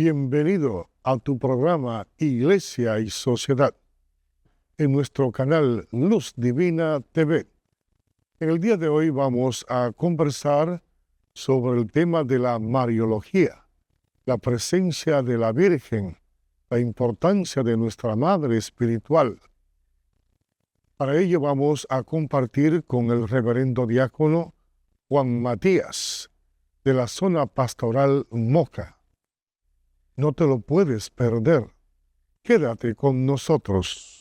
Bienvenido a tu programa Iglesia y Sociedad en nuestro canal Luz Divina TV. En el día de hoy vamos a conversar sobre el tema de la Mariología, la presencia de la Virgen, la importancia de nuestra Madre Espiritual. Para ello vamos a compartir con el reverendo diácono Juan Matías, de la zona pastoral Moca. No te lo puedes perder. Quédate con nosotros.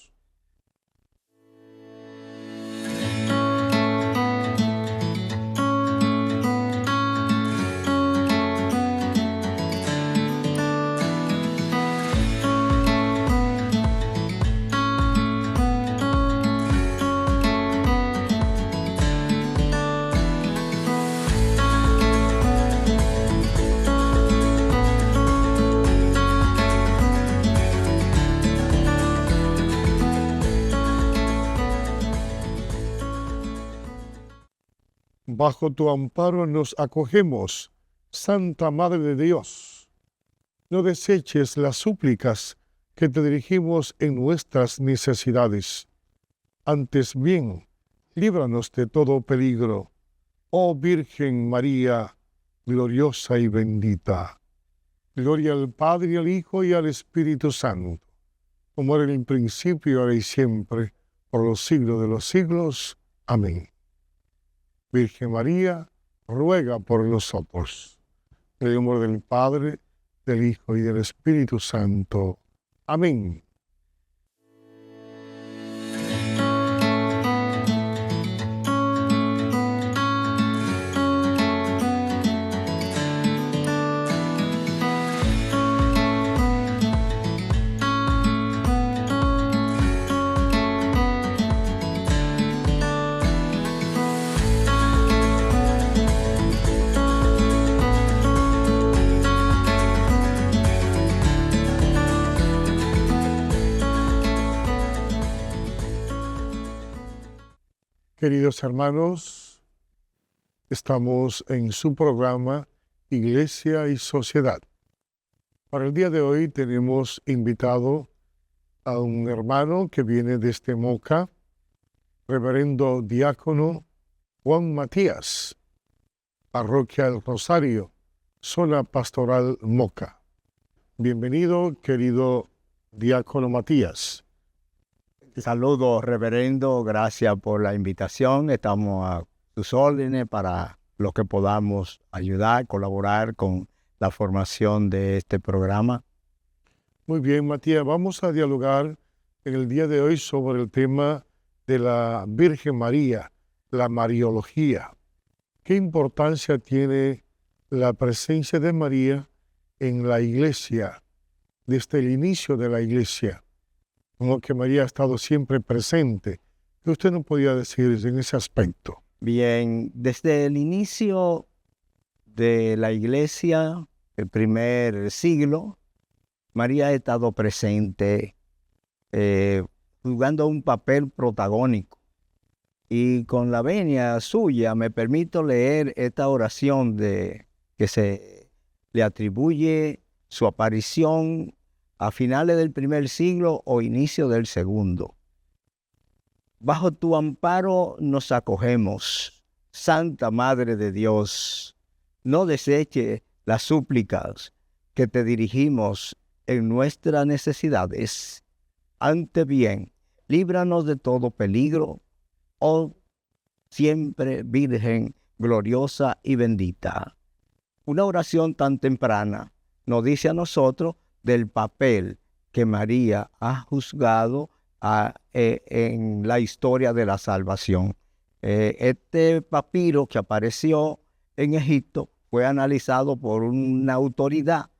Bajo tu amparo nos acogemos, Santa Madre de Dios. No deseches las súplicas que te dirigimos en nuestras necesidades. Antes bien, líbranos de todo peligro, oh Virgen María, gloriosa y bendita. Gloria al Padre, y al Hijo, y al Espíritu Santo, como era en el principio, ahora y siempre, por los siglos de los siglos. Amén. Virgen María, ruega por nosotros. En el nombre del Padre, del Hijo y del Espíritu Santo. Amén. Queridos hermanos, estamos en su programa Iglesia y Sociedad. Para el día de hoy tenemos invitado a un hermano que viene desde Moca, reverendo diácono Juan Matías, parroquia El Rosario, zona pastoral Moca. Bienvenido, querido diácono Matías. Saludos, reverendo, gracias por la invitación. Estamos a sus órdenes para lo que podamos ayudar, colaborar con la formación de este programa. Muy bien, Matías, vamos a dialogar en el día de hoy sobre el tema de la Virgen María, la Mariología. ¿Qué importancia tiene la presencia de María en la Iglesia, desde el inicio de la Iglesia? Como que María ha estado siempre presente. ¿Qué usted nos podía decir en ese aspecto? Bien, desde el inicio de la Iglesia, el primer siglo, María ha estado presente, jugando un papel protagónico. Y con la venia suya me permito leer esta oración que se le atribuye su aparición a finales del primer siglo o inicio del segundo. Bajo tu amparo nos acogemos, Santa Madre de Dios. No deseche las súplicas que te dirigimos en nuestras necesidades. Ante bien, líbranos de todo peligro, oh siempre Virgen gloriosa y bendita. Una oración tan temprana nos dice a nosotros del papel que María ha juzgado en la historia de la salvación. Este papiro que apareció en Egipto fue analizado por una autoridad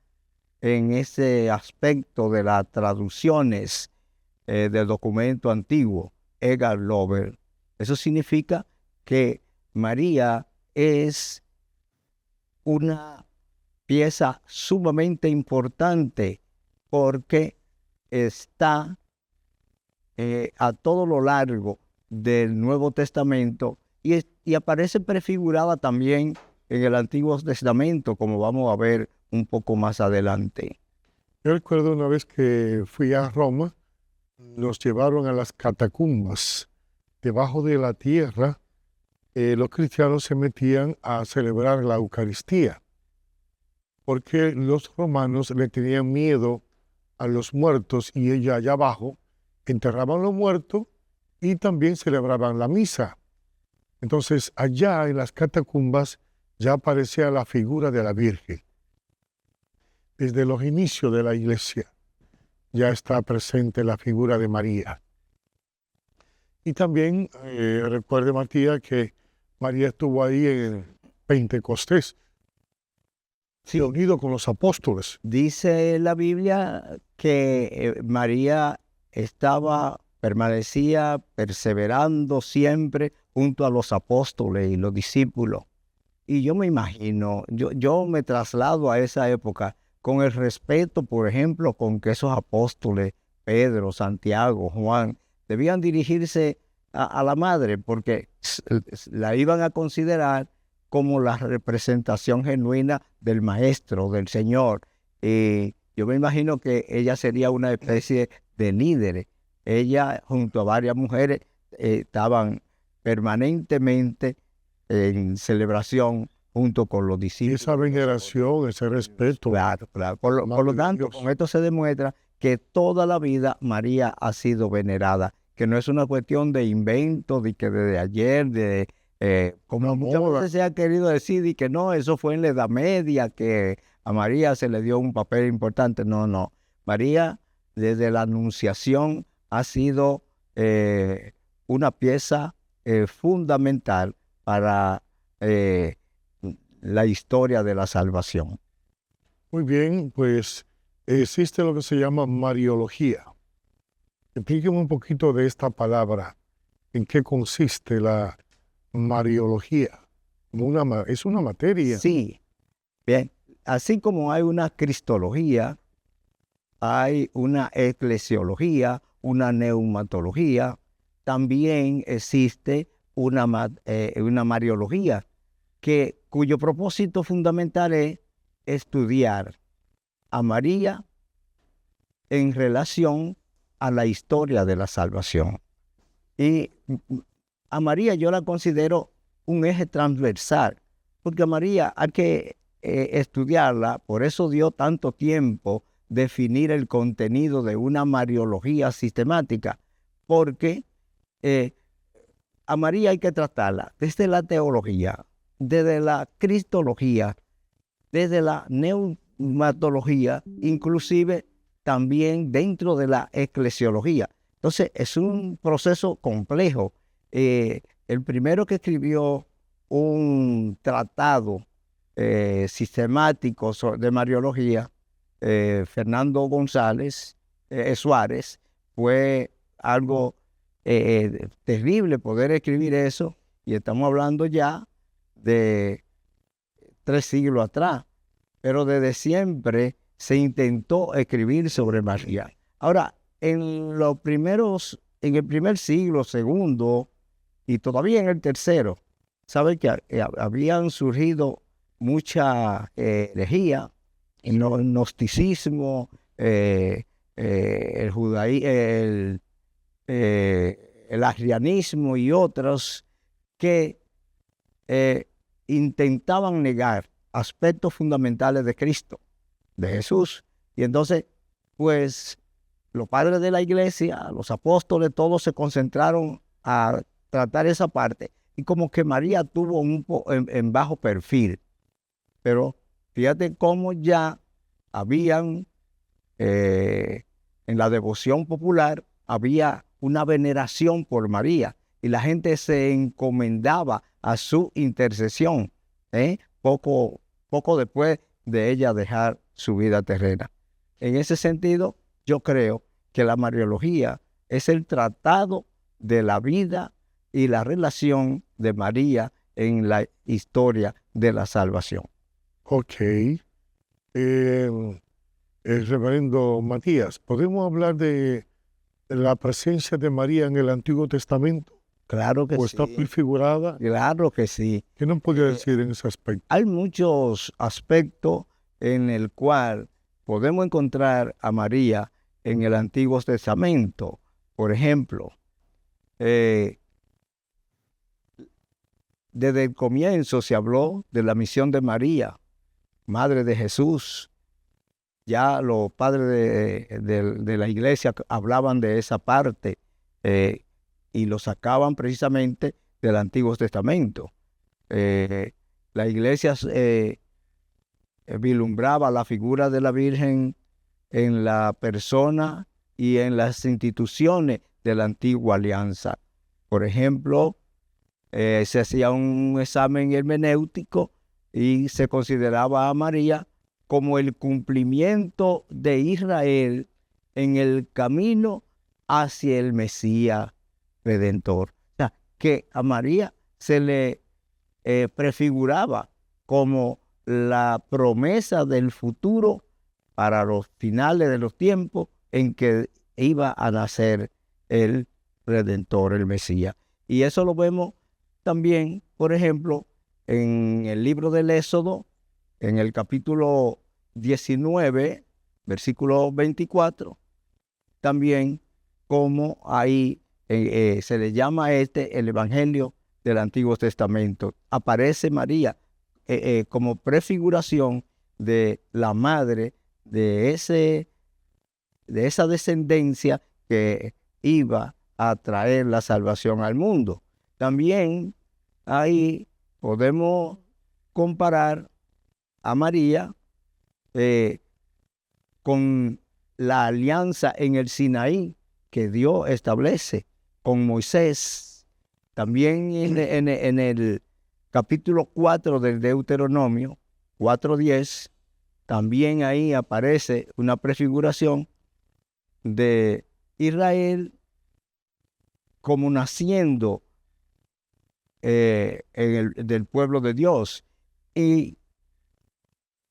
en ese aspecto de las traducciones del documento antiguo, Edgar Lover. Eso significa que María es una pieza sumamente importante porque está a todo lo largo del Nuevo Testamento y aparece prefigurada también en el Antiguo Testamento, como vamos a ver un poco más adelante. Yo recuerdo una vez que fui a Roma, nos llevaron a las catacumbas. Debajo de la tierra, los cristianos se metían a celebrar la Eucaristía, porque los romanos le tenían miedo a los muertos y ellos allá abajo enterraban los muertos y también celebraban la misa. Entonces, allá en las catacumbas ya aparecía la figura de la Virgen. Desde los inicios de la iglesia ya está presente la figura de María. Y también recuerde, Matías, que María estuvo ahí en Pentecostés, Sí. unido con los apóstoles. Dice la Biblia que María permanecía perseverando siempre junto a los apóstoles y los discípulos. Y yo me imagino, yo me traslado a esa época con el respeto, por ejemplo, con que esos apóstoles, Pedro, Santiago, Juan, debían dirigirse a la madre, porque la iban a considerar como la representación genuina del Maestro, del Señor. Y yo me imagino que ella sería una especie de líder. Ella, junto a varias mujeres, estaban permanentemente en celebración junto con los Y discípulos. esa veneración, ese respeto. Claro, claro. Por lo Madre de tanto, Dios. con esto se demuestra que toda la vida María ha sido venerada, que no es una cuestión de invento, de que desde ayer, como Una muchas moda. veces se ha querido decir, y que no, eso fue en la Edad Media, que a María se le dio un papel importante. No, no. María, desde la Anunciación, ha sido una pieza fundamental para la historia de la salvación. Muy bien, pues existe lo que se llama Mariología. Explíqueme un poquito de esta palabra. ¿En qué consiste la Mariología? Es una materia. Sí, bien. Así como hay una cristología, hay una eclesiología, una neumatología, también existe una mariología, cuyo propósito fundamental es estudiar a María en relación a la historia de la salvación. Y a María yo la considero un eje transversal, porque a María hay que estudiarla, por eso dio tanto tiempo definir el contenido de una mariología sistemática, porque a María hay que tratarla desde la teología, desde la cristología, desde la neumatología, inclusive también dentro de la eclesiología. Entonces, es un proceso complejo. El primero que escribió un tratado sistemático de mariología, Fernando González Suárez, fue algo terrible poder escribir eso, y estamos hablando ya de 3 siglos atrás, pero desde siempre se intentó escribir sobre María. Ahora, en el primer siglo, segundo, y todavía en el tercero, sabe que habían surgido mucha herejía, el gnosticismo, el judaísmo, el arrianismo y otros que intentaban negar aspectos fundamentales de Cristo, de Jesús. Y entonces, pues, los padres de la iglesia, los apóstoles, todos se concentraron a tratar esa parte. Y como que María tuvo en bajo perfil. Pero fíjate cómo ya habían, en la devoción popular, había una veneración por María. Y la gente se encomendaba a su intercesión, poco después de ella dejar su vida terrena. En ese sentido, yo creo que la mariología es el tratado de la vida y la relación de María en la historia de la salvación. Ok. El reverendo Matías, ¿podemos hablar de la presencia de María en el Antiguo Testamento? Claro que ¿O está sí. prefigurada? Claro que sí. ¿Qué nos podría decir en ese aspecto? Hay muchos aspectos en el cual podemos encontrar a María en el Antiguo Testamento. Por ejemplo, desde el comienzo se habló de la misión de María, madre de Jesús. Ya los padres de la iglesia hablaban de esa parte y lo sacaban precisamente del Antiguo Testamento. La iglesia vislumbraba la figura de la Virgen en la persona y en las instituciones de la antigua alianza. Por ejemplo, se hacía un examen hermenéutico y se consideraba a María como el cumplimiento de Israel en el camino hacia el Mesías Redentor. O sea, que a María se le prefiguraba como la promesa del futuro para los finales de los tiempos en que iba a nacer el Redentor, el Mesías. Y eso lo vemos también, por ejemplo, en el libro del Éxodo, en el capítulo 19, versículo 24, también como ahí se le llama el Evangelio del Antiguo Testamento. Aparece María como prefiguración de la madre de esa descendencia que iba a traer la salvación al mundo. También ahí podemos comparar a María con la alianza en el Sinaí que Dios establece con Moisés. También en el capítulo 4 del Deuteronomio, 4:10, también ahí aparece una prefiguración de Israel como naciendo del pueblo de Dios. Y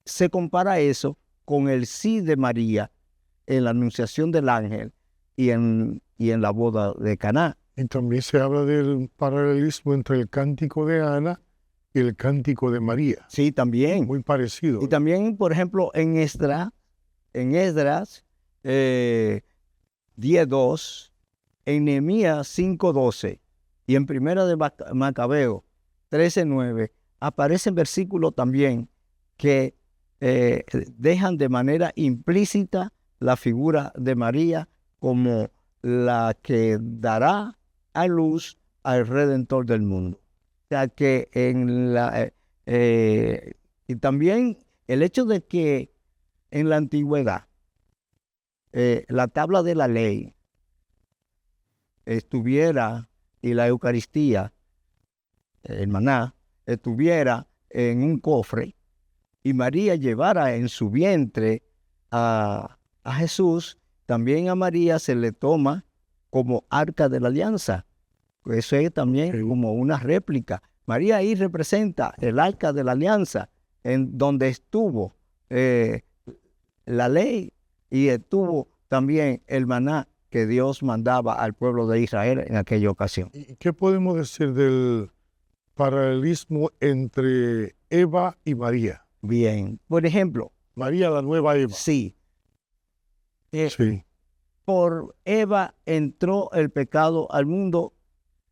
se compara eso con el sí de María en la anunciación del ángel y en la boda de Caná. Y también se habla del paralelismo entre el cántico de Ana y el cántico de María. Sí, también. Muy parecido. Y también, por ejemplo, en Esdras 10:2, en Nehemías 5:12 y en Primera de Macabeo 13:9 aparecen versículos también que dejan de manera implícita la figura de María como la que dará a luz al Redentor del mundo. O sea que y también el hecho de que en la antigüedad la tabla de la ley estuviera y la Eucaristía, el maná, estuviera en un cofre y María llevara en su vientre a Jesús, también a María se le toma como arca de la alianza. Eso es también como una réplica. María ahí representa el arca de la alianza, en donde estuvo la ley y estuvo también el maná que Dios mandaba al pueblo de Israel en aquella ocasión. ¿Y qué podemos decir del paralelismo entre Eva y María? Bien, por ejemplo. María, la nueva Eva. Sí. Sí. Por Eva entró el pecado al mundo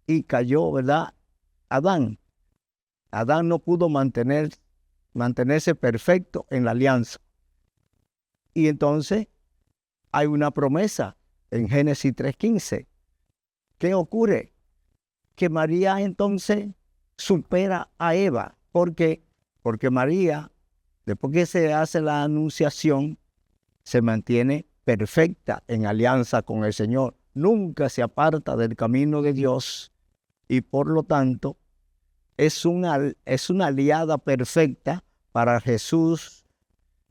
y cayó, ¿verdad? Adán. Adán no pudo mantenerse perfecto en la alianza. Y entonces hay una promesa en Génesis 3:15. ¿Qué ocurre? Que María entonces supera a Eva. ¿Por qué? Porque María, después que se hace la anunciación, se mantiene perfecta en alianza con el Señor. Nunca se aparta del camino de Dios y por lo tanto es una aliada perfecta para Jesús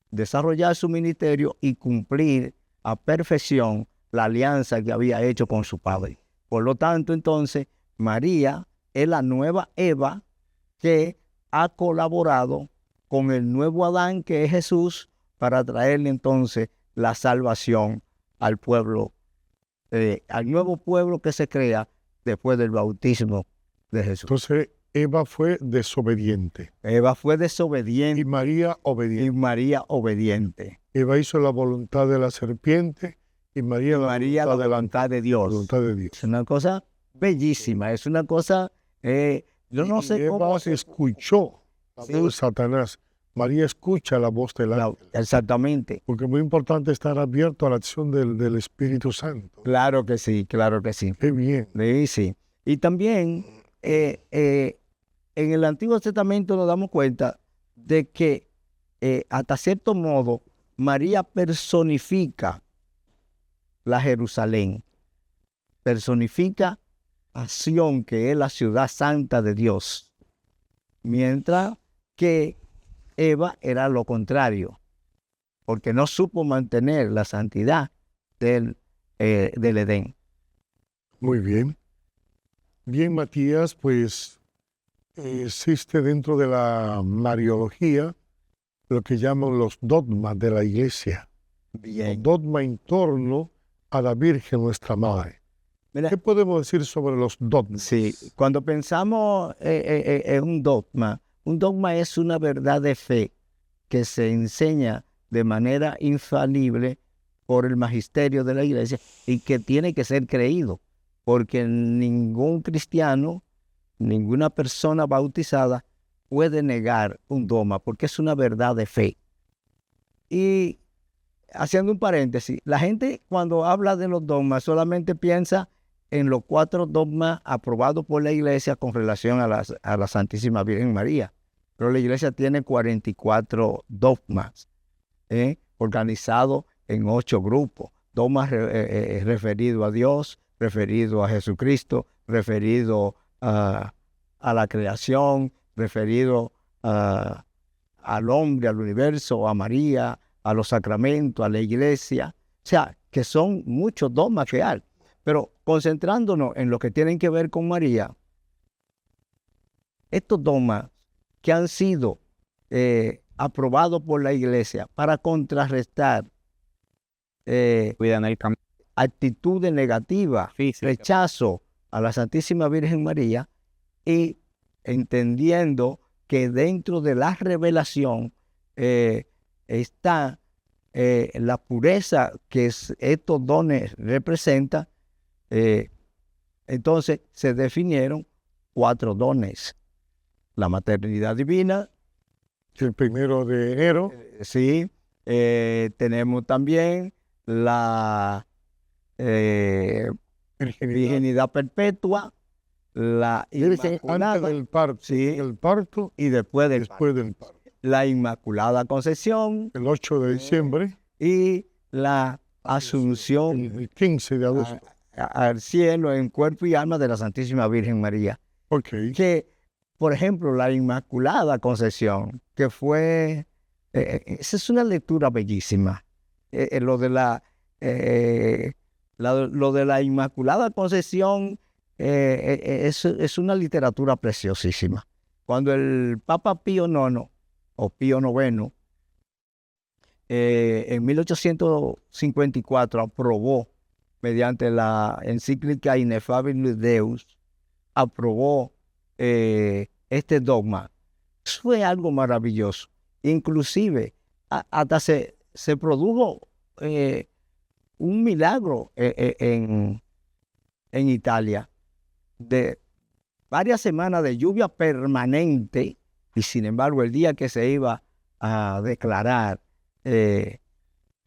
desarrollar su ministerio y cumplir a perfección la alianza que había hecho con su Padre. Por lo tanto, entonces, María es la nueva Eva que ha colaborado con el nuevo Adán, que es Jesús, para traerle entonces la salvación al pueblo, al nuevo pueblo que se crea después del bautismo de Jesús. Entonces, Eva fue desobediente. Eva fue desobediente. Y María obediente. Y María obediente. Eva hizo la voluntad de la serpiente y María la María, la voluntad de Dios. voluntad de Dios. Es una cosa bellísima, es una cosa, yo no Y sé Eva cómo escuchó la Sí. voz de Satanás. María escucha la voz del ángel. Exactamente. Porque es muy importante estar abierto a la acción del Espíritu Santo. Claro que sí, claro que sí. Qué bien. Sí, sí. Y también en el Antiguo Testamento nos damos cuenta de que hasta cierto modo María personifica la Jerusalén, personifica a Sión, que es la ciudad santa de Dios, mientras que Eva era lo contrario, porque no supo mantener la santidad del Edén. Muy bien. Bien, Matías, pues existe dentro de la Mariología lo que llaman los dogmas de la Iglesia. Los dogmas en torno a la Virgen nuestra Madre. Mira, ¿Qué podemos decir sobre los dogmas? sí, cuando pensamos en un dogma es una verdad de fe que se enseña de manera infalible por el magisterio de la Iglesia y que tiene que ser creído, porque ningún cristiano, ninguna persona bautizada puede negar un dogma, porque es una verdad de fe. Y haciendo un paréntesis, la gente cuando habla de los dogmas solamente piensa en los 4 dogmas aprobados por la Iglesia con relación a la Santísima Virgen María. Pero la Iglesia tiene 44 dogmas, organizados en 8 grupos. Dogmas referidos a Dios, referidos a Jesucristo, referidos a la creación, referidos al hombre, al universo, a María, a los sacramentos, a la Iglesia. O sea, que son muchos dogmas que hay. Pero concentrándonos en lo que tienen que ver con María, estos dogmas que han sido aprobados por la Iglesia para contrarrestar actitudes negativas, rechazo a la Santísima Virgen María, y entendiendo que dentro de la revelación está la pureza que estos dones representan. Entonces se definieron 4 dones: la maternidad divina, El 1 de enero, sí, tenemos también la virginidad perpetua, la Virgen inmaculada, antes del parto, sí, en el parto y después del después del parto. la Inmaculada Concepción El 8 de diciembre, y la asunción el 15 de agosto. al cielo en cuerpo y alma de la Santísima Virgen María. Ok. Que, por ejemplo, la Inmaculada Concepción, que fue, esa es una lectura bellísima. Lo de la Inmaculada Concepción es una literatura preciosísima. Cuando el Papa Pío IX, o Pío IX, en 1854 aprobó, mediante la encíclica Ineffabilis Deus, aprobó este dogma. Fue algo maravilloso. Inclusive, hasta se produjo un milagro en Italia, de varias semanas de lluvia permanente, y sin embargo el día que se iba a declarar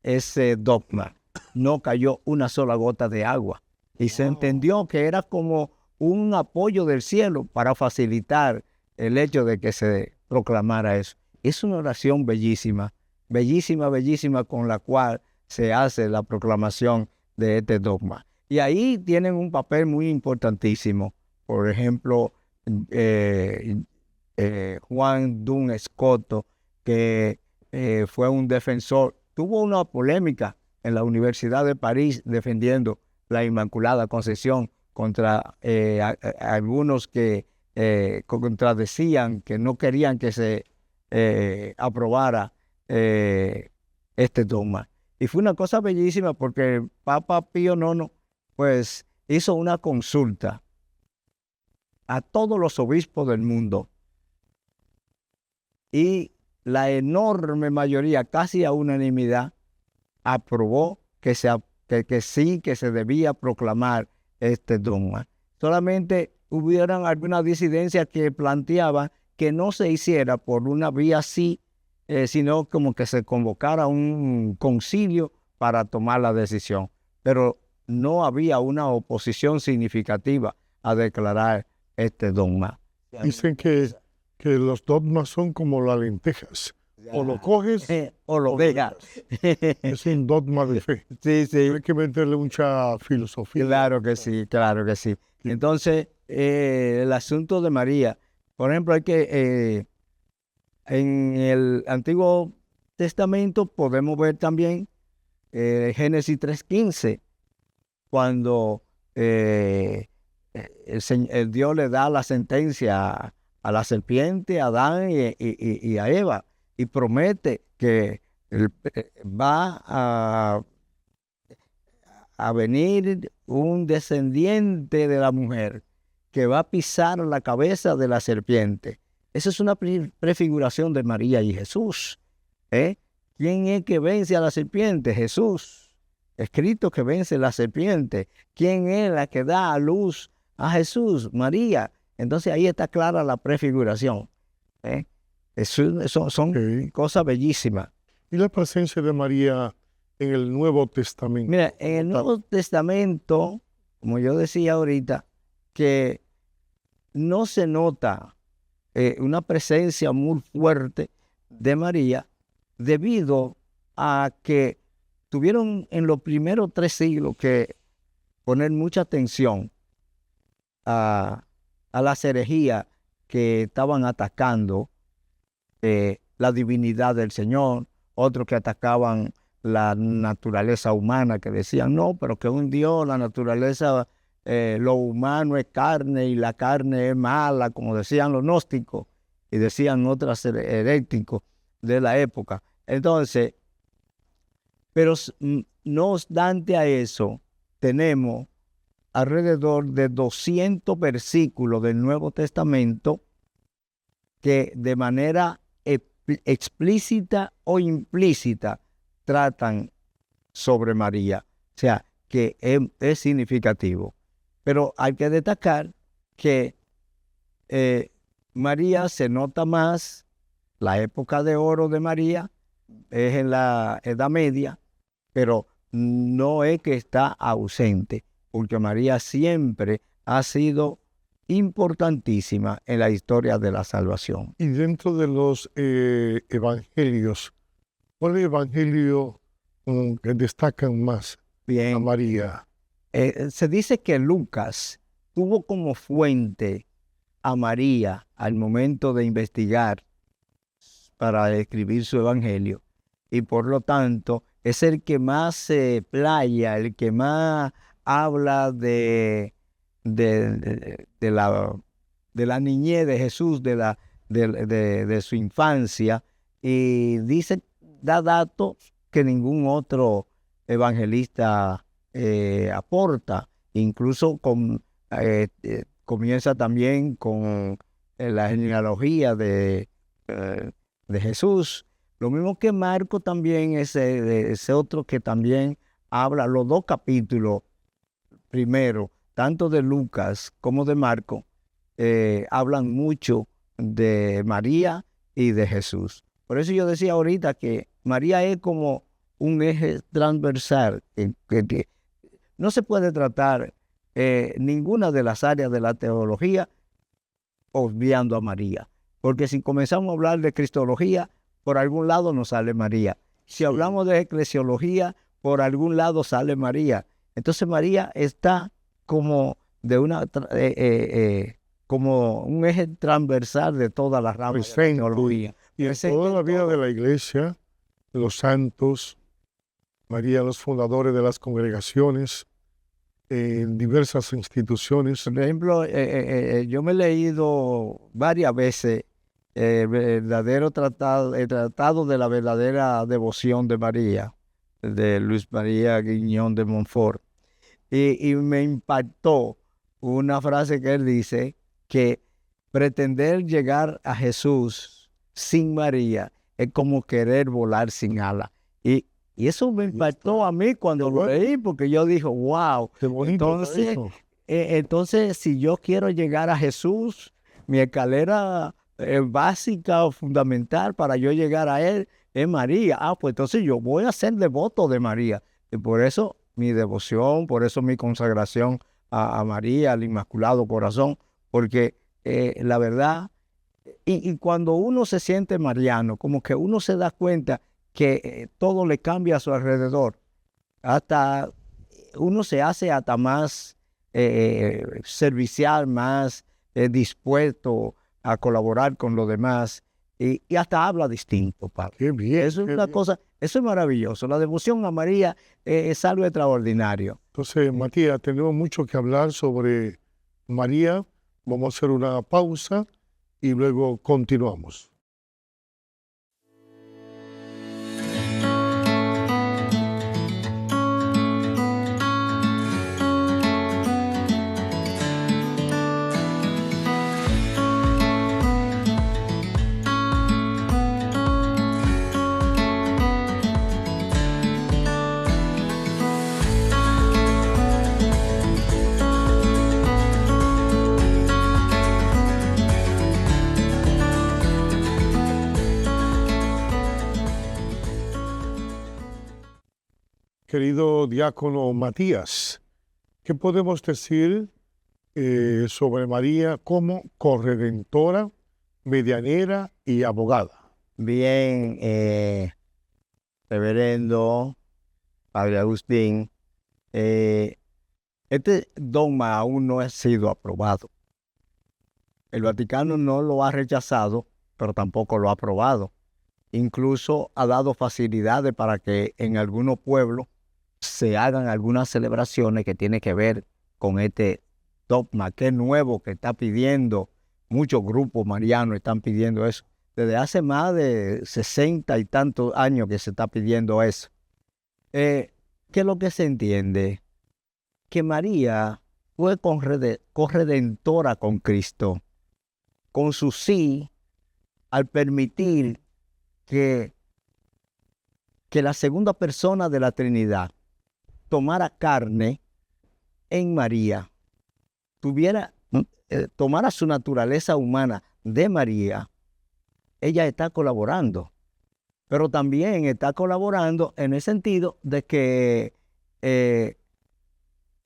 ese dogma, no cayó una sola gota de agua. Y se entendió que era como un apoyo del cielo para facilitar el hecho de que se proclamara eso. Es una oración bellísima, bellísima, bellísima, con la cual se hace la proclamación de este dogma. Y ahí tienen un papel muy importantísimo. Por ejemplo, Juan Duns Scoto, que fue un defensor, tuvo una polémica en la Universidad de París defendiendo la Inmaculada Concepción contra algunos que contradecían, que no querían que se aprobara este dogma. Y fue una cosa bellísima porque el Papa Pío IX pues hizo una consulta a todos los obispos del mundo, y la enorme mayoría, casi a unanimidad, aprobó que sí, que se debía proclamar este dogma. Solamente hubieran algunas disidencias que planteaban que no se hiciera por una vía así, sino como que se convocara un concilio para tomar la decisión. Pero no había una oposición significativa a declarar este dogma. Dicen que los dogmas son como las lentejas. O lo coges o lo dejas. Es un dogma de fe. Sí, sí. Hay que meterle mucha filosofía. Claro que sí, claro que sí. Entonces, el asunto de María, por ejemplo, hay que en el Antiguo Testamento podemos ver también Génesis 3:15, cuando el Dios le da la sentencia a la serpiente, a Adán y a Eva, y promete que va a venir un descendiente de la mujer que va a pisar la cabeza de la serpiente. Esa es una prefiguración de María y Jesús. ¿Quién es que vence a la serpiente? Jesús. Escrito que vence la serpiente. ¿Quién es la que da a luz a Jesús? María. Entonces ahí está clara la prefiguración. Son cosas bellísimas. ¿Y la presencia de María en el Nuevo Testamento? Mira, en el Nuevo Testamento, como yo decía ahorita, que no se nota una presencia muy fuerte de María debido a que tuvieron en los primeros 3 siglos que poner mucha atención a las herejías que estaban atacando la divinidad del Señor, otros que atacaban la naturaleza humana, que decían, no, pero que un Dios, la naturaleza, lo humano es carne y la carne es mala, como decían los gnósticos y decían otros heréticos de la época. Entonces, pero no obstante a eso, tenemos alrededor de 200 versículos del Nuevo Testamento que de manera explícita o implícita tratan sobre María. O sea, que es significativo. Pero hay que destacar que María se nota más, la época de oro de María es en la Edad Media, pero no es que está ausente, porque María siempre ha sido importantísima en la historia de la salvación. Y dentro de los evangelios, ¿cuál evangelio que destacan más a María? Se dice que Lucas tuvo como fuente a María al momento de investigar para escribir su evangelio, y por lo tanto es el que más se playa, el que más habla de la niñez de Jesús, de su infancia, y da datos que ningún otro evangelista aporta. Incluso comienza también con la genealogía de Jesús. Lo mismo que Marco también, ese otro que también habla, los 2 capítulos primero, tanto de Lucas como de Marco, hablan mucho de María y de Jesús. Por eso yo decía ahorita que María es como un eje transversal, que no se puede tratar ninguna de las áreas de la teología obviando a María. Porque si comenzamos a hablar de cristología, por algún lado nos sale María. Si hablamos de eclesiología, por algún lado sale María. Entonces María está como como un eje transversal de todas las ramas de la teología. Y en toda la vida de la iglesia, los santos, María, los fundadores de las congregaciones, en diversas instituciones. Por ejemplo, yo me he leído varias veces el tratado de la verdadera devoción de María, de Luis María Guiñón de Montfort, y me impactó una frase que él dice, que pretender llegar a Jesús sin María es como querer volar sin alas. Y Y eso me impactó a mí cuando lo leí, porque yo dije, wow. Qué bonito. Entonces, eso. entonces, si yo quiero llegar a Jesús, mi escalera básica o fundamental para yo llegar a Él es María. Pues entonces yo voy a ser devoto de María. Y por eso mi devoción, por eso mi consagración a María, al Inmaculado Corazón, porque la verdad, y cuando uno se siente mariano, como que uno se da cuenta que todo le cambia a su alrededor. Hasta uno se hace hasta más servicial, más dispuesto a colaborar con los demás y hasta habla distinto, padre. Qué bien. Eso es qué una bien. cosa, eso es maravilloso. La devoción a María es algo extraordinario. Entonces, Matías, tenemos mucho que hablar sobre María. Vamos a hacer una pausa y luego continuamos. Querido diácono Matías, ¿qué podemos decir sobre María como corredentora, medianera y abogada? Bien, reverendo Padre Agustín, este dogma aún no ha sido aprobado. El Vaticano no lo ha rechazado, pero tampoco lo ha aprobado. Incluso ha dado facilidades para que en algunos pueblos se hagan algunas celebraciones que tienen que ver con este dogma, que es nuevo, que está pidiendo, muchos grupos marianos están pidiendo eso. Desde hace más de 60 y tantos años que se está pidiendo eso. ¿Qué es lo que se entiende? Que María fue corredentora con Cristo, con su sí, al permitir que la segunda persona de la Trinidad tomara carne en María, tomara su naturaleza humana de María. Ella está colaborando, pero también está colaborando en el sentido de que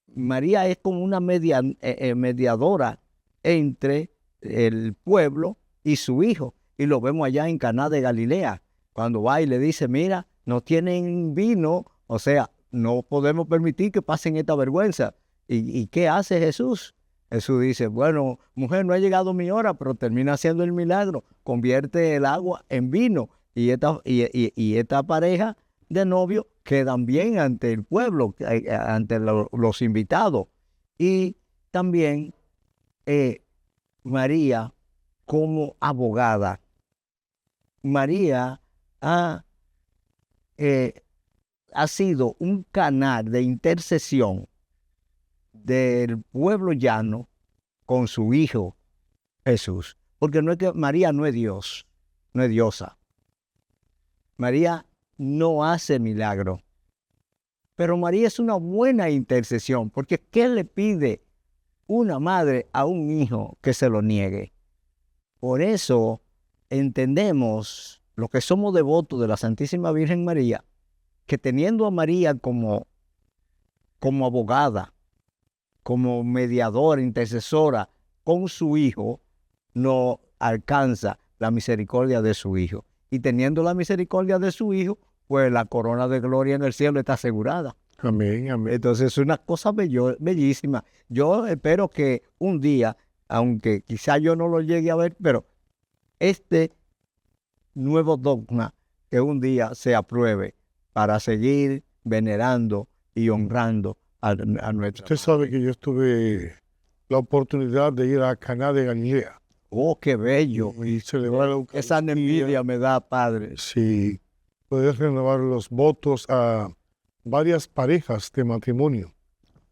María es como una mediadora entre el pueblo y su hijo. Y lo vemos allá en Caná de Galilea, cuando va y le dice, mira, no tienen vino, o sea, no podemos permitir que pasen esta vergüenza. ¿Y qué hace Jesús? Jesús dice, bueno, mujer, no ha llegado mi hora, pero termina haciendo el milagro, convierte el agua en vino. Y esta pareja de novios quedan bien ante el pueblo, ante los invitados. Y también María como abogada. María ha sido un canal de intercesión del pueblo llano con su hijo Jesús. Porque no es que María no es Dios, no es diosa. María no hace milagro. Pero María es una buena intercesión, porque ¿qué le pide una madre a un hijo que se lo niegue? Por eso entendemos, los que somos devotos de la Santísima Virgen María, que teniendo a María como abogada, como mediadora, intercesora con su hijo, no alcanza la misericordia de su hijo. Y teniendo la misericordia de su hijo, pues la corona de gloria en el cielo está asegurada. Amén, amén. Entonces es una cosa bellísima. Yo espero que un día, aunque quizá yo no lo llegue a ver, pero este nuevo dogma que un día se apruebe para seguir venerando y honrando a nuestra Usted sabe que yo tuve la oportunidad de ir a Caná de Galilea. Oh, qué bello. Y celebrar la Eucaristía. Esa envidia me da, Padre. Sí, poder renovar los votos a varias parejas de matrimonio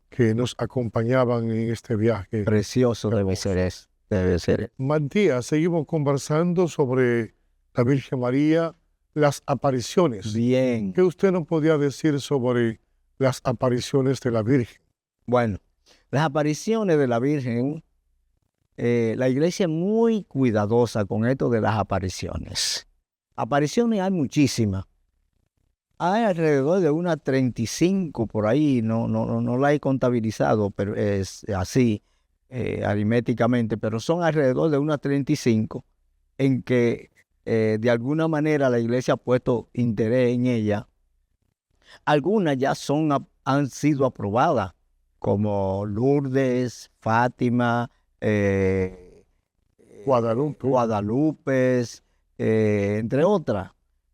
que nos acompañaban en este viaje. Precioso debe ser eso. Debe ser. Matías, seguimos conversando sobre la Virgen María las apariciones. Bien. ¿Qué usted nos podía decir sobre las apariciones de la Virgen? Bueno, las apariciones de la Virgen, la iglesia es muy cuidadosa con esto de las apariciones. Apariciones hay muchísimas. Hay alrededor de unas 35 por ahí, no la he contabilizado, pero es así, aritméticamente, pero son alrededor de unas 35 en que de alguna manera la iglesia ha puesto interés en ella. Algunas ya han sido aprobadas, como Lourdes, Fátima, Guadalupe, entre otras.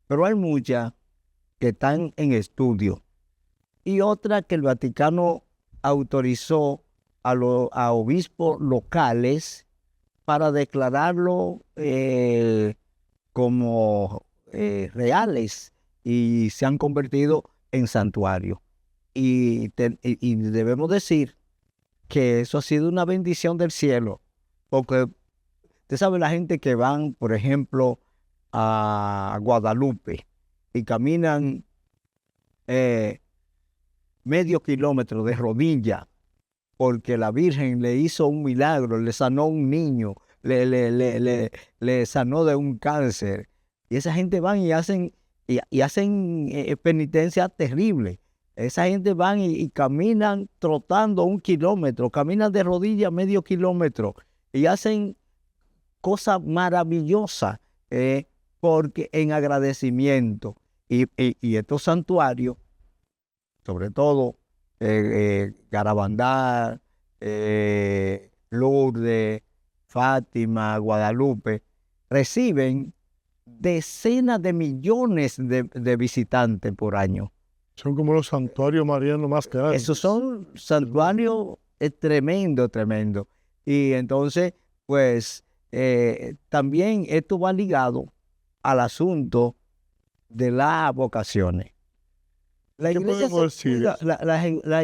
Pero hay muchas que están en estudio y otras que el Vaticano autorizó a obispos locales para declararlo como reales, y se han convertido en santuario. Y debemos decir que eso ha sido una bendición del cielo, porque usted sabe la gente que van, por ejemplo, a Guadalupe y caminan medio kilómetro de rodilla porque la Virgen le hizo un milagro, le sanó a un niño, le sanó de un cáncer. Y esa gente van y hacen penitencia terrible. Esa gente van y caminan trotando 1 kilómetro, caminan de rodillas medio kilómetro y hacen cosas maravillosas porque en agradecimiento. Y estos santuarios, sobre todo Garabandal, Lourdes, Fátima, Guadalupe, reciben decenas de millones de visitantes por año. Son como los santuarios marianos más grandes. Esos son santuarios tremendo. Y entonces, pues, también esto va ligado al asunto de las vocaciones. La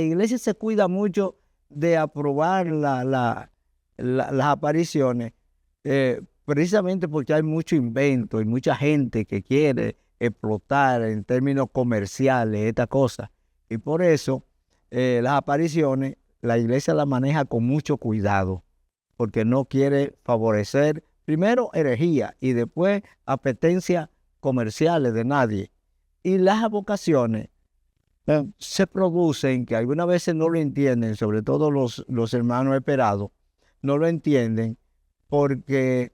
iglesia se cuida mucho de aprobar las apariciones, precisamente porque hay mucho invento y mucha gente que quiere explotar en términos comerciales esta cosa. Y por eso las apariciones la iglesia las maneja con mucho cuidado, porque no quiere favorecer primero herejía y después apetencias comerciales de nadie. Y las vocaciones se producen, que algunas veces no lo entienden, sobre todo los hermanos esperados, no lo entienden porque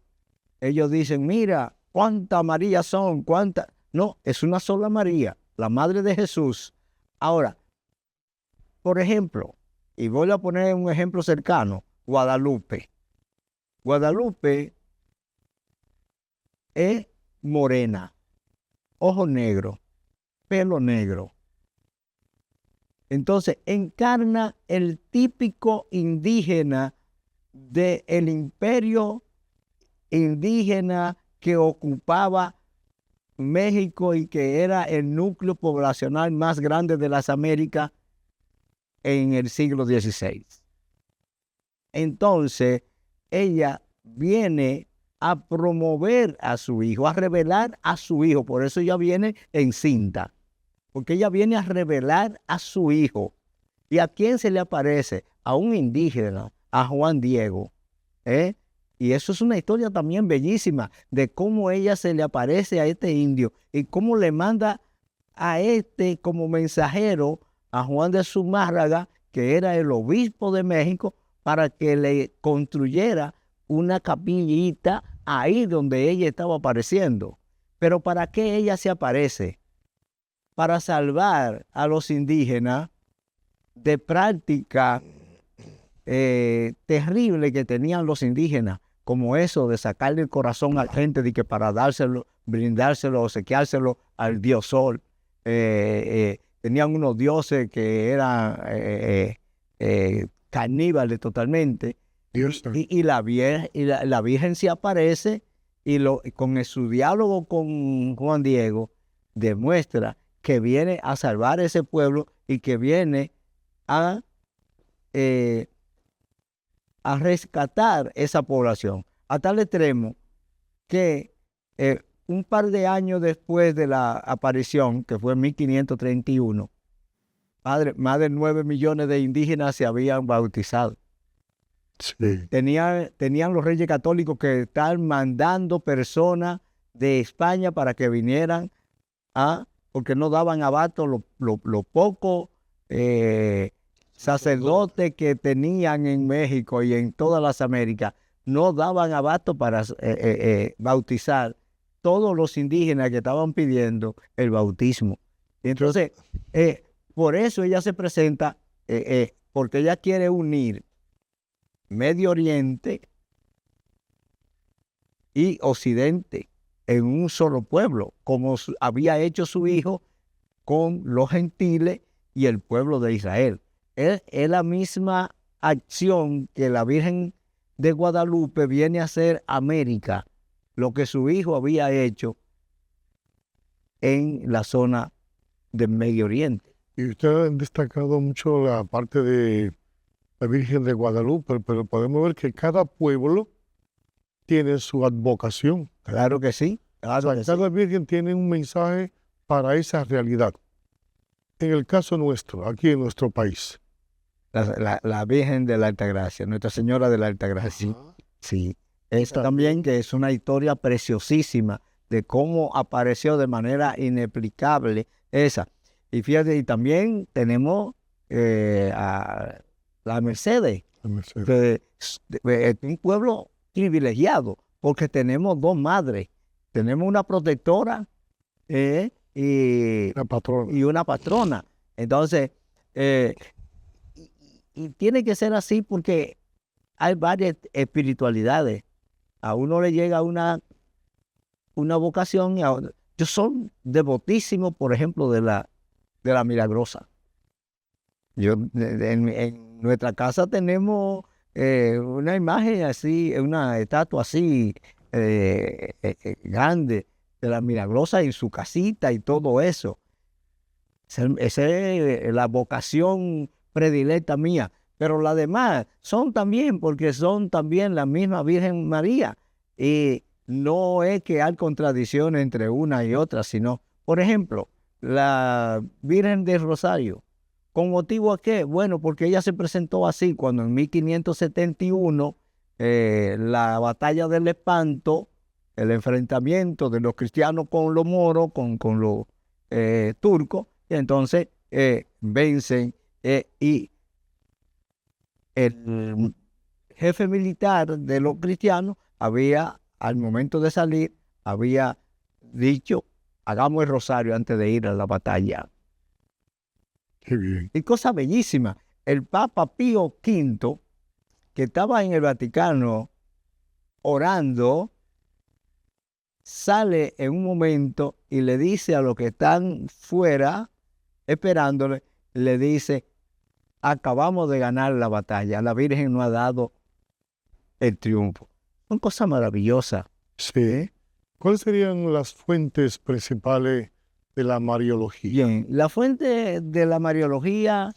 ellos dicen, mira, ¿cuántas Marías son? ¿Cuántas? No, es una sola María, la Madre de Jesús. Ahora, por ejemplo, y voy a poner un ejemplo cercano, Guadalupe. Guadalupe es morena, ojo negro, pelo negro. Entonces, encarna el típico indígena del imperio indígena que ocupaba México y que era el núcleo poblacional más grande de las Américas en el siglo XVI. Entonces, ella viene a promover a su hijo, a revelar a su hijo. Por eso ella viene encinta, porque ella viene a revelar a su hijo. ¿Y a quién se le aparece? A un indígena, a Juan Diego. Y eso es una historia también bellísima de cómo ella se le aparece a este indio y cómo le manda a este como mensajero a Juan de Zumárraga, que era el obispo de México, para que le construyera una capillita ahí donde ella estaba apareciendo. Pero ¿para qué ella se aparece? Para salvar a los indígenas de práctica terrible que tenían los indígenas, como eso de sacarle el corazón a la gente de que para dárselo, brindárselo, obsequiárselo al dios Sol. Tenían unos dioses que eran caníbales totalmente. Y la Virgen se aparece y con su diálogo con Juan Diego demuestra que viene a salvar a ese pueblo y que viene a rescatar esa población, a tal extremo que un par de años después de la aparición, que fue en 1531, más de 9 millones de indígenas se habían bautizado. Sí. Tenían los reyes católicos que estar mandando personas de España para que vinieran porque no daban abasto los pocos sacerdotes que tenían en México y en todas las Américas, no daban abasto para bautizar todos los indígenas que estaban pidiendo el bautismo. Entonces, por eso ella se presenta, porque ella quiere unir Medio Oriente y Occidente en un solo pueblo, como había hecho su hijo con los gentiles y el pueblo de Israel. Es la misma acción que la Virgen de Guadalupe viene a hacer América, lo que su hijo había hecho en la zona del Medio Oriente. Y usted ha destacado mucho la parte de la Virgen de Guadalupe, pero podemos ver que cada pueblo tiene su advocación. Claro que sí. Claro que Cada sí. virgen tiene un mensaje para esa realidad. En el caso nuestro, aquí en nuestro país. La Virgen de la Altagracia, Nuestra Señora de la Altagracia. Sí. Esa también que es una historia preciosísima de cómo apareció de manera inexplicable esa. Y fíjate, y también tenemos a la Mercedes, que es un pueblo privilegiado, porque tenemos dos madres. Tenemos una protectora y una patrona. Entonces, y tiene que ser así porque hay varias espiritualidades. A uno le llega una vocación y a otro. Yo soy devotísimo, por ejemplo, de la Milagrosa. En nuestra casa tenemos una imagen así, una estatua así grande de la Milagrosa en su casita y todo eso. Esa es la vocación predilecta mía. Pero las demás son también, porque son también la misma Virgen María. Y no es que hay contradicción entre una y otra, sino, por ejemplo, la Virgen del Rosario. ¿Con motivo a qué? Bueno, porque ella se presentó así cuando en 1571 la batalla del Lepanto, el enfrentamiento de los cristianos con los moros, con los turcos, y entonces vencen y el jefe militar de los cristianos al momento de salir, había dicho, hagamos el rosario antes de ir a la batalla. Qué bien. Y cosa bellísima, el Papa Pío V, que estaba en el Vaticano orando, sale en un momento y le dice a los que están fuera esperándole, le dice, acabamos de ganar la batalla, la Virgen nos ha dado el triunfo. Son cosas maravillosas. Sí. ¿Cuáles serían las fuentes principales de la Mariología? Bien, la fuente de la Mariología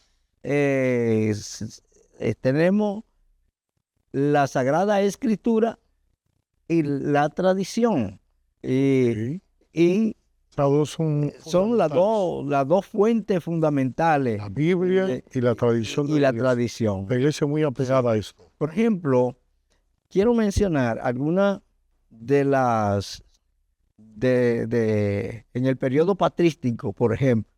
tenemos la Sagrada Escritura y la tradición. Sí. Y son las fundamentales. dos fuentes fundamentales. La Biblia y la tradición Y de la Dios. tradición. La iglesia muy apegada a esto. Por ejemplo, quiero mencionar algunas de las en el periodo patrístico, por ejemplo,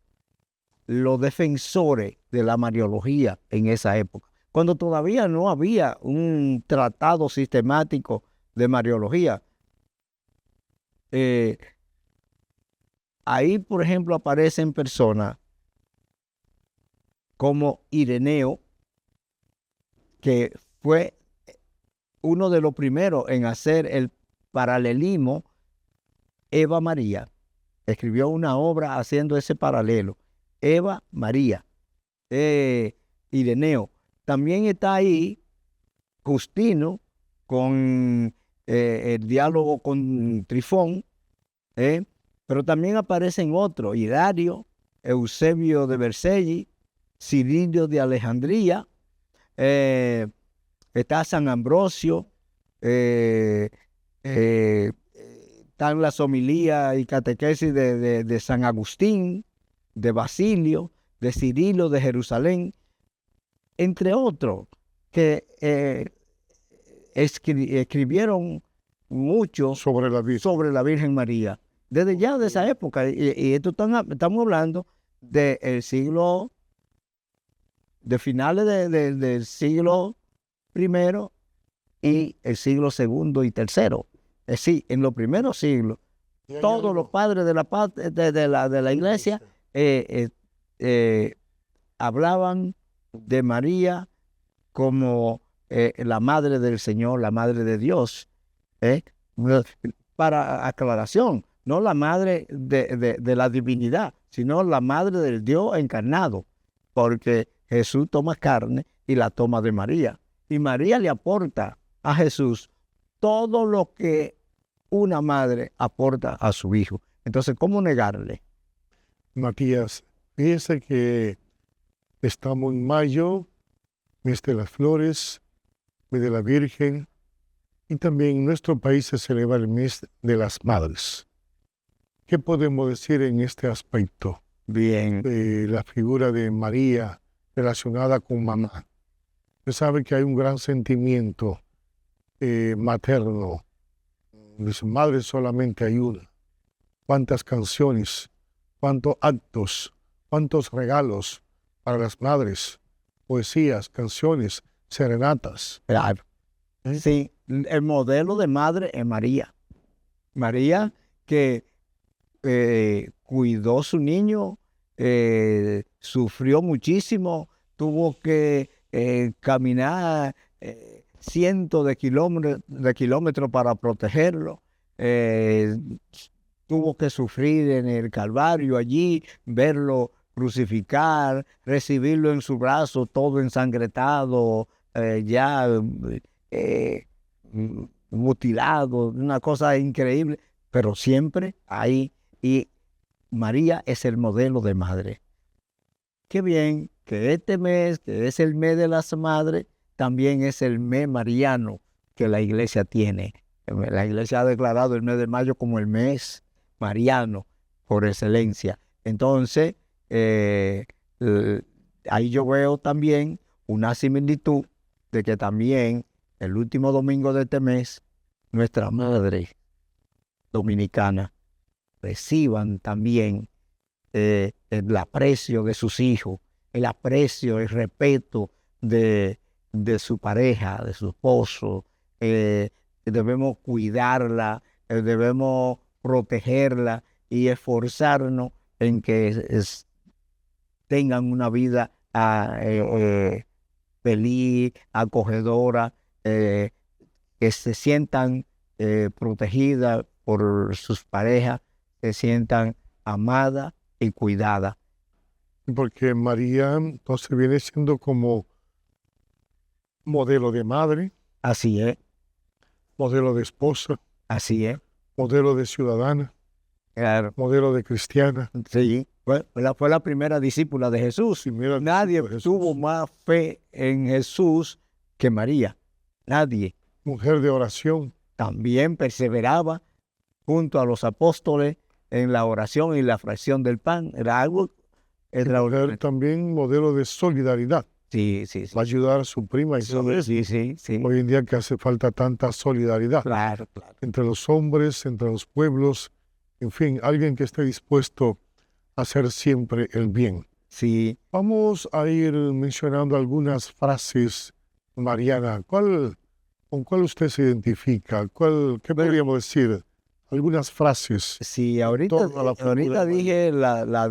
los defensores de la Mariología en esa época, cuando todavía no había un tratado sistemático de Mariología. Ahí, por ejemplo, aparecen personas como Ireneo, que fue uno de los primeros en hacer el paralelismo. Eva María escribió una obra haciendo ese paralelo. Eva María, Ireneo. También está ahí Justino con el diálogo con Trifón, pero también aparecen otros, Hilario, Eusebio de Vercelli, Cirilio de Alejandría, está San Ambrosio, están las homilías y catequesis de San Agustín, de Basilio, de Cirilo de Jerusalén, entre otros, que escribieron mucho sobre la Virgen. sobre la Virgen María. Desde ya de esa época, y esto estamos hablando del siglo, de finales del siglo I y el siglo II y III. Es decir, en los primeros siglos, todos los padres de la iglesia hablaban de María como la madre del Señor, la madre de Dios. Para aclaración, no la madre de la divinidad, sino la madre del Dios encarnado, porque Jesús toma carne y la toma de María. Y María le aporta a Jesús todo lo que una madre aporta a su hijo. Entonces, ¿cómo negarle? Matías, fíjese que estamos en mayo, mes de las flores, mes de la Virgen, y también en nuestro país se celebra el mes de las madres. ¿Qué podemos decir en este aspecto? Bien. De la figura de María relacionada con mamá. Usted sabe que hay un gran sentimiento materno. De su madre solamente hay una. Cuántas canciones, cuántos actos, cuántos regalos para las madres, poesías, canciones, serenatas. Claro. Sí, el modelo de madre es María. María que cuidó a su niño, sufrió muchísimo, tuvo que caminar cientos de kilómetros para protegerlo. Tuvo que sufrir en el Calvario allí, verlo crucificar, recibirlo en su brazo todo ensangretado, mutilado, una cosa increíble, pero siempre ahí. Y María es el modelo de madre. Qué bien que este mes, que es el mes de las madres, también es el mes mariano que la iglesia tiene. La iglesia ha declarado el mes de mayo como el mes mariano por excelencia. Entonces, ahí yo veo también una similitud de que también el último domingo de este mes, nuestra madre dominicana reciban también el aprecio de sus hijos, el aprecio, el respeto de su pareja, de su esposo. Debemos cuidarla, debemos protegerla y esforzarnos en que tengan una vida feliz, acogedora, que se sientan protegidas por sus parejas, se sientan amadas y cuidadas. Porque María entonces viene siendo como modelo de madre. Así es. Modelo de esposa. Así es. Modelo de ciudadana. Claro. Modelo de cristiana. Sí. Fue la primera discípula de Jesús. Nadie tuvo más fe en Jesús que María. Nadie. Mujer de oración. También perseveraba junto a los apóstoles en la oración y la fracción del pan. Era algo extraordinario. También modelo de solidaridad. Sí. Va a ayudar a su prima Isabel. Sí. Hoy en día que hace falta tanta solidaridad. Claro. Entre los hombres, entre los pueblos. En fin, alguien que esté dispuesto a hacer siempre el bien. Sí. Vamos a ir mencionando algunas frases, Mariana. ¿Con cuál usted se identifica? ¿Qué podríamos decir? Algunas frases. Sí, ahorita dije la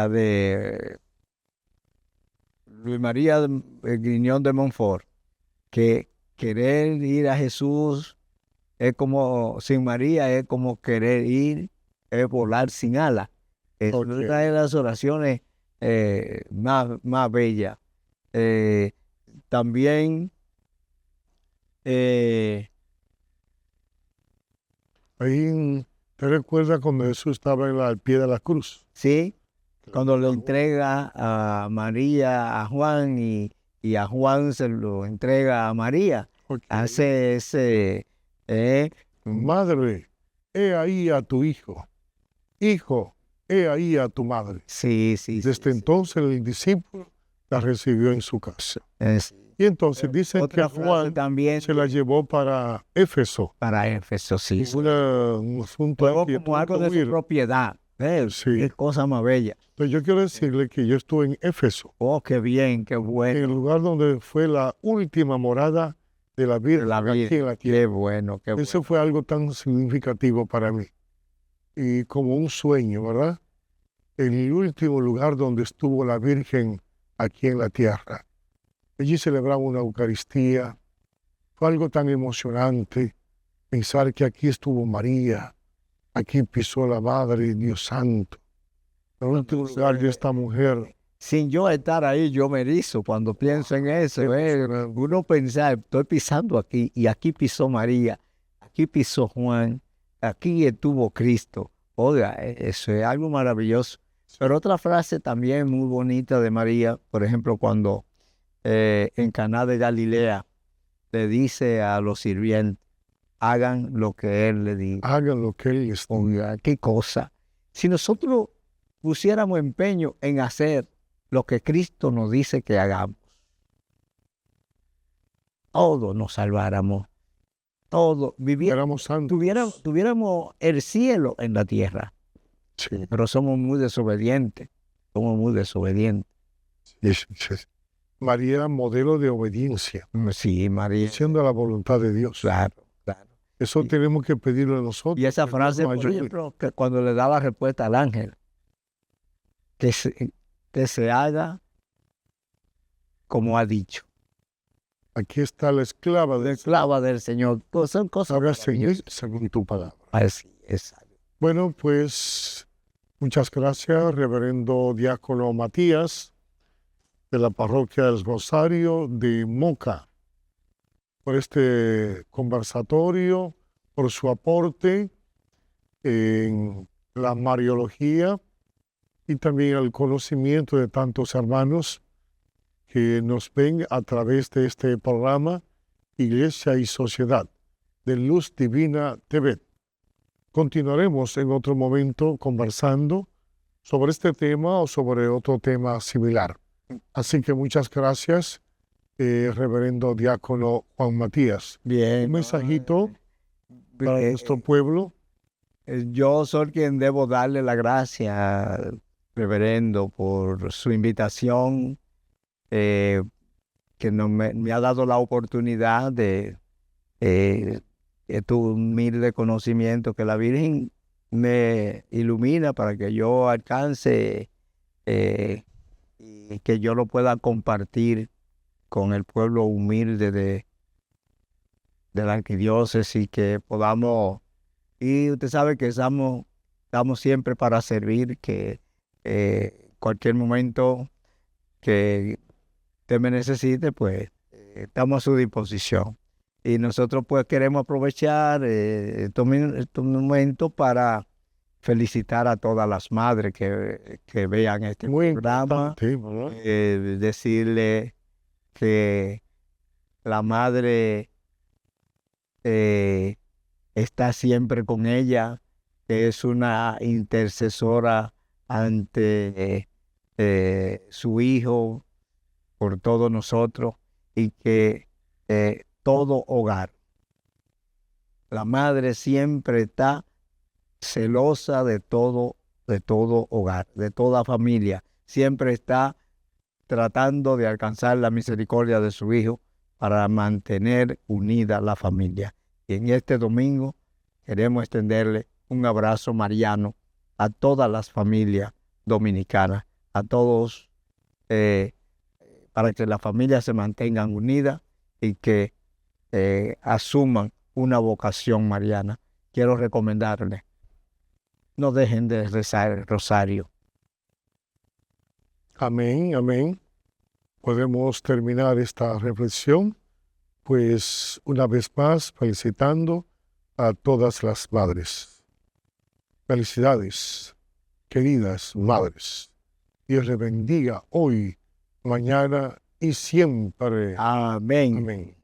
de Luis María Griñón de Montfort, que querer ir a Jesús es como, sin María es como querer ir, es volar sin alas. Es una de las oraciones más bellas. También ahí te recuerda cuando Jesús estaba al pie de la cruz. Sí, cuando lo entrega a María, a Juan, y a Juan se lo entrega a María. Hace ¿eh? Madre, he ahí a tu hijo. Hijo, he ahí a tu madre. Sí, sí, sí, Desde sí. entonces el discípulo la recibió en su casa. Sí. Y entonces dicen que Otra frase Juan también se la llevó para Éfeso. para Éfeso, sí. Sí. Un asunto Luego que yo como tuve algo que de su huir. propiedad. Sí. Qué cosa más bella. Entonces yo quiero decirle que yo estuve en Éfeso, Oh, qué bien, qué en el bueno. lugar donde fue la última morada de la Virgen La aquí vida. en la tierra. Qué bueno, qué Eso bueno. fue algo tan significativo para mí. Y como un sueño, ¿verdad? El último lugar donde estuvo la Virgen aquí en la tierra. Allí celebraba una Eucaristía. Fue algo tan emocionante pensar que aquí estuvo María, aquí pisó la Madre, Dios Santo. En el último lugar de esta mujer. Sin yo estar ahí, yo me erizo cuando pienso en eso. Uno pensar, estoy pisando aquí y aquí pisó María, aquí pisó Juan, aquí estuvo Cristo. Oiga, eso es algo maravilloso. Pero otra frase también muy bonita de María, por ejemplo, cuando en Caná de Galilea le dice a los sirvientes, hagan lo que Él le diga. Hagan lo que Él les diga. Oiga, qué cosa. Si nosotros pusiéramos empeño en hacer lo que Cristo nos dice que hagamos, todos nos salváramos, todos Éramos santos. tuviéramos el cielo en la tierra, Sí. pero somos muy desobedientes, María era modelo de obediencia, Sí, María, siendo la voluntad de Dios. claro, claro. Eso Y- tenemos que pedirle a nosotros. Y esa que Dios frase, nos por ayude. ejemplo, que cuando le da la respuesta al ángel, que se haga como ha dicho. Aquí está la esclava La del esclava del Señor. Pues son cosas Hágase en maravillosas. él según tu palabra. Así es. Bueno, pues muchas gracias, reverendo diácono Matías, de la parroquia del Rosario de Moca, por este conversatorio, por su aporte en la mariología y también el conocimiento de tantos hermanos que nos ven a través de este programa Iglesia y Sociedad de Luz Divina TV. Continuaremos en otro momento conversando sobre este tema o sobre otro tema similar. Así que muchas gracias, reverendo diácono Juan Matías. Bien. Un mensajito para Eh, nuestro pueblo. Yo soy quien debo darle la gracia, reverendo, por su invitación, que me ha dado la oportunidad de tu humilde conocimiento, que la Virgen me ilumina para que yo alcance y que yo lo pueda compartir con el pueblo humilde de la arquidiócesis y que podamos, y usted sabe que estamos siempre para servir, que cualquier momento que usted me necesite, pues estamos a su disposición. Y nosotros pues queremos aprovechar estos momentos para felicitar a todas las madres que vean este Muy programa, importante, ¿verdad? decirle que la madre está siempre con ella, que es una intercesora ante su Hijo por todos nosotros y que todo hogar, la madre siempre está celosa de todo hogar, de toda familia, siempre está tratando de alcanzar la misericordia de su Hijo para mantener unida la familia. Y en este domingo queremos extenderle un abrazo mariano a todas las familias dominicanas, a todos, para que las familias se mantengan unidas y que asuman una vocación mariana. Quiero recomendarles, no dejen de rezar el rosario. Amén, amén. Podemos terminar esta reflexión, pues una vez más felicitando a todas las madres. Felicidades, queridas madres. Dios les bendiga hoy, mañana y siempre. Amén. Amén.